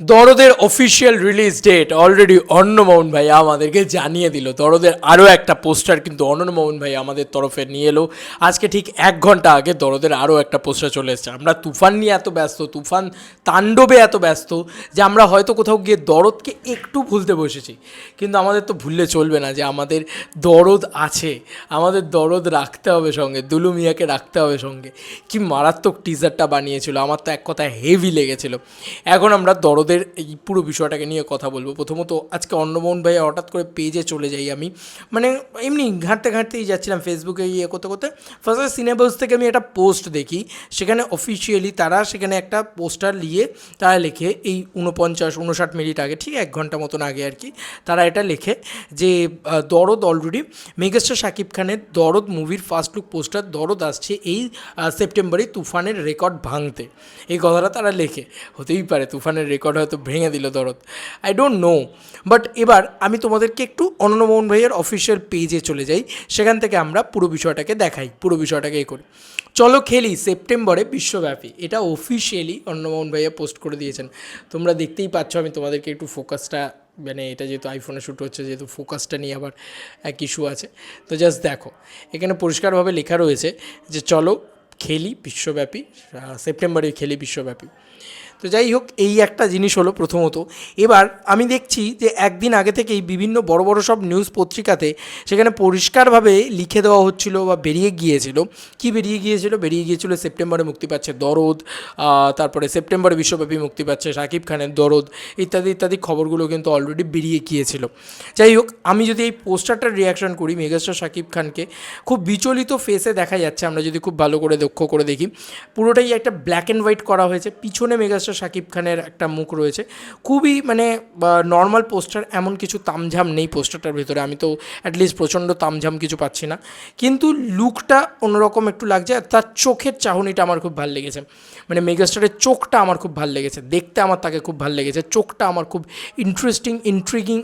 দরদের official release date already অর্ণমোহন ভাই আমাদেরকে জানিয়ে দিল। দরদের আরও একটা পোস্টার কিন্তু অর্ণমোহন ভাই আমাদের তরফে নিয়ে এলো আজকে ঠিক 1 ঘন্টা আগে। দরদের আরও একটা পোস্টার চলে এসেছে। আমরা তুফান নিয়ে এত ব্যস্ত, তুফান তাণ্ডবে এত ব্যস্ত যে আমরা হয়তো কোথাও গিয়ে দরদকে একটু ভুলতে বসেছি, কিন্তু আমাদের তো ভুললে চলবে না যে আমাদের দরদ আছে, আমাদের দরদ রাখতে হবে সঙ্গে, দুলু মিয়াকে রাখতে হবে সঙ্গে। কি মারাত্মক টিজারটা বানিয়েছিল, আমার তো এক কথায় হেভি লেগেছিল। এখন আমরা দরদের এই পুরো বিষয়টাকে নিয়ে কথা বলবো। প্রথমত আজকে অর্ণমোহন ভাই হঠাৎ করে পেজে চলে যাই আমি, মানে এমনি ঘাঁটতেই যাচ্ছিলাম ফেসবুকে করতে করতে, ফার্স্টে সিনেবাস থেকে আমি একটা পোস্ট দেখি, সেখানে অফিসিয়ালি তারা সেখানে একটা পোস্টার নিয়ে তারা লেখে এই 59 মিনিট আগে, ঠিক 1 ঘন্টা মতন আগে আর কি, তারা এটা লেখে যে দরদ অলরেডি মেগাস্টার শাকিব খানের দরদ মুভির ফার্স্ট লুক পোস্টার দরদ আসছে এই সেপ্টেম্বরে তুফানের রেকর্ড ভাঙতে। এই কথাটা তারা লেখে, হতেই পারে তুফানের রেকর্ড হয়তো ভেঙে দিল দরদ, আই ডোন্ট নো। বাট এবার আমি তোমাদেরকে একটু অর্ণমোহন ভাইয়ের অফিসিয়াল পেজে চলে যাই, সেখান থেকে আমরা পুরো বিষয়টাকে দেখাই, পুরো বিষয়টাকে করি। চলো খেলি সেপ্টেম্বরে বিশ্বব্যাপী, এটা অফিসিয়ালি অর্ণমোহন ভাইয়া পোস্ট করে দিয়েছেন। তোমরা দেখতেই পাচ্ছ, আমি তোমাদেরকে একটু ফোকাসটা, মানে এটা যেহেতু আইফোনে শ্যুট হচ্ছে, যেহেতু ফোকাসটা নিয়ে আবার এক ইস্যু আছে, তো জাস্ট দেখো এখানে পরিষ্কারভাবে লেখা রয়েছে যে চলো খেলি বিশ্বব্যাপী, সেপ্টেম্বরে খেলি বিশ্বব্যাপী। তো যাই হোক, এই একটা জিনিস হলো প্রথমত। এবার আমি দেখছি যে একদিন আগে থেকেই বিভিন্ন বড় বড় সব নিউজ পত্রিকাতে সেখানে পরিষ্কারভাবে লিখে দেওয়া হচ্ছিল বা বেরিয়ে গিয়েছিল, কি বেরিয়ে গিয়েছিল সেপ্টেম্বরে মুক্তি পাচ্ছে দরদ, তারপরে সেপ্টেম্বরে বিশ্বব্যাপী মুক্তি পাচ্ছে শাকিব খানের দরদ, ইত্যাদি ইত্যাদি খবরগুলো কিন্তু অলরেডি বেরিয়ে গিয়েছিল। যাই হোক, আমি যদি এই পোস্টারটার রিয়াকশন করি, মেগাস্টার শাকিব খানকে খুব বিচলিত ফেসে দেখা যাচ্ছে, আমরা যদি খুব ভালো করে লক্ষ্য করে দেখি, পুরোটাই একটা ব্ল্যাক অ্যান্ড হোয়াইট করা হয়েছে, পিছনে মেগাস্টার শাকিব খানের একটা মুখ রয়েছে, খুবই মানে নর্মাল পোস্টার, এমন কিছু তামঝাম নেই পোস্টারটার ভিতরে, আমি তো অ্যাটলিস্ট প্রচণ্ড তামঝাম কিছু পাচ্ছি না, কিন্তু লুকটা অন্যরকম একটু লাগছে। আর তার চোখের চাহনিটা আমার খুব ভালো লেগেছে, মানে মেগাস্টারের চোখটা আমার খুব ভালো লেগেছে দেখতে, আমার তাকে খুব ভালো লেগেছে, চোখটা আমার খুব ইন্ট্রিগিং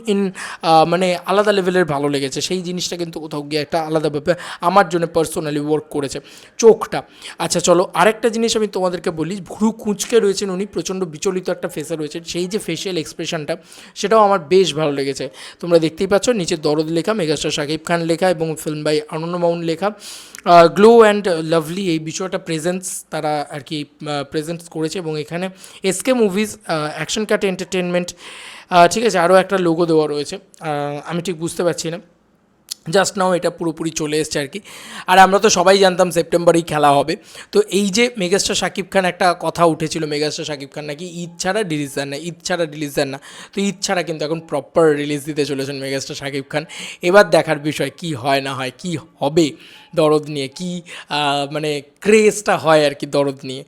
মানে আলাদা লেভেলের ভালো লেগেছে, সেই জিনিসটা কিন্তু কোথাও গিয়ে একটা আলাদাভাবে আমার জন্য পার্সোনালি ওয়ার্ক করেছে চোখটা। আচ্ছা চলো আরেকটা জিনিস আমি তোমাদেরকে বলি, ভুরু কুঁচকে রয়েছেন উনি, প্রচণ্ড বিচলিত একটা ফেসে রয়েছে, সেই যে ফেশিয়াল এক্সপ্রেশনটা সেটাও আমার বেশ ভালো লেগেছে। তোমরা দেখতেই পাচ্ছ নিচে দরদ লেখা, মেগাস্টার শাকিব খান লেখা এবং ফিল্ম বাই অর্ণমোহন লেখা, গ্লো অ্যান্ড লাভলি এই বিষয়টা প্রেজেন্স তারা আর কি প্রেজেন্টস করেছে। এবং এখানে SK movies, action cut entertainment, ঠিক আছে, আরও একটা লোগো দেওয়া রয়েছে, আমি ঠিক বুঝতে পারছি না, জাস্ট নাও এটা পুরোপুরি চলে এসছে আর কি। আর আমরা তো সবাই জানতাম সেপ্টেম্বরেই খেলা হবে। তো এই যে মেগাস্টার শাকিব খান, একটা কথা উঠেছিল মেগাস্টার শাকিব খান নাকি ঈদ ছাড়া রিলিজ দেন না, তো ঈদ ছাড়া কিন্তু এখন প্রপার রিলিজ দিতে চলেছেন মেগাস্টার শাকিব খান। এবার দেখার বিষয় কি হয় না হয়, কি হবে দরদ নিয়ে, কি মানে ক্রেজটা হয় আর কি দরদ নিয়ে।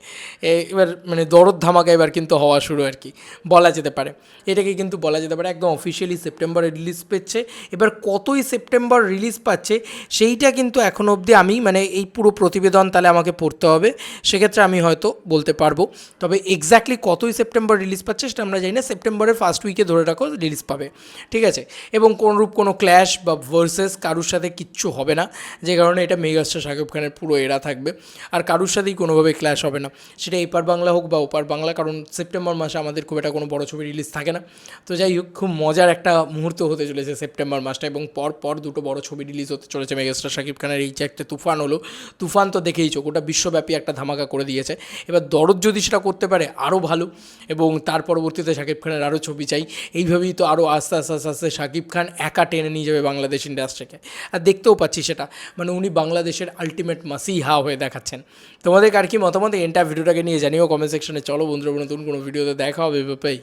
এবার মানে দরদ ধামাকা এবার কিন্তু হওয়া শুরু আর কি বলা যেতে পারে, এটাকে কিন্তু বলা যেতে পারে একদম অফিসিয়ালি সেপ্টেম্বরে রিলিজ পেচ্ছে। এবার কতই সেপ্টেম্বর রিলিজ পাচ্ছে সেইটা কিন্তু এখনও অবধি আমি, মানে এই পুরো প্রতিবেদন তাহলে আমাকে পড়তে হবে, সেক্ষেত্রে আমি হয়তো বলতে পারবো। তবে এক্স্যাক্টলি কতই সেপ্টেম্বর রিলিজ পাচ্ছে সেটা আমরা জানি না, সেপ্টেম্বরের ফার্স্ট উইকে ধরে রাখো রিলিজ পাবে, ঠিক আছে। এবং কোনরূপ কোনো ক্ল্যাশ বা ভার্সেস কারুর সাথে কিচ্ছু হবে না, যে কারণে এটা মেগাস্টার শাকিব খানের পুরো এরা থাকবে, আর কারুর সাথেই কোনোভাবে ক্ল্যাশ হবে না, সেটা এপার বাংলা হোক বা ওপার বাংলা, কারণ সেপ্টেম্বর মাসে আমাদের খুব একটা কোনো বড় ছবি রিলিজ থাকে না। তো যাই হোক, খুব মজার একটা মুহূর্ত হতে চলেছে সেপ্টেম্বর মাসটা, এবং পর দুটো বড় ছবি রিলিজ হতে চলেছে মেগাস্টার শাকিব খানের। এই যে একটা তুফান হলো, তুফান তো দেখেইছো, গোটা বিশ্বব্যাপী একটা ধামাকা করে দিয়েছে। এবার দরদ যদি সেটা করতে পারে আরও ভালো, এবং তার পরবর্তীতে শাকিব খানের আরও ছবি চাই। এইভাবেই তো আরও আস্তে আস্তে আস্তে আস্তে শাকিব খান একা টেনে নিয়ে যাবে বাংলাদেশ ইন্ডাস্ট্রিকে, আর দেখতেও পাচ্ছি সেটা, মানে উনি বাংলাদেশের আলটিমেট মাসিহা হয়ে দেখাচ্ছেন। তোমাদের আর কি মতামত এন্টার ভিডিওটাকে নিয়ে জানিও কমেন্ট সেকশনে। চলো বন্ধুরা, নতুন কোনো ভিডিওতে দেখা হবে, বাই।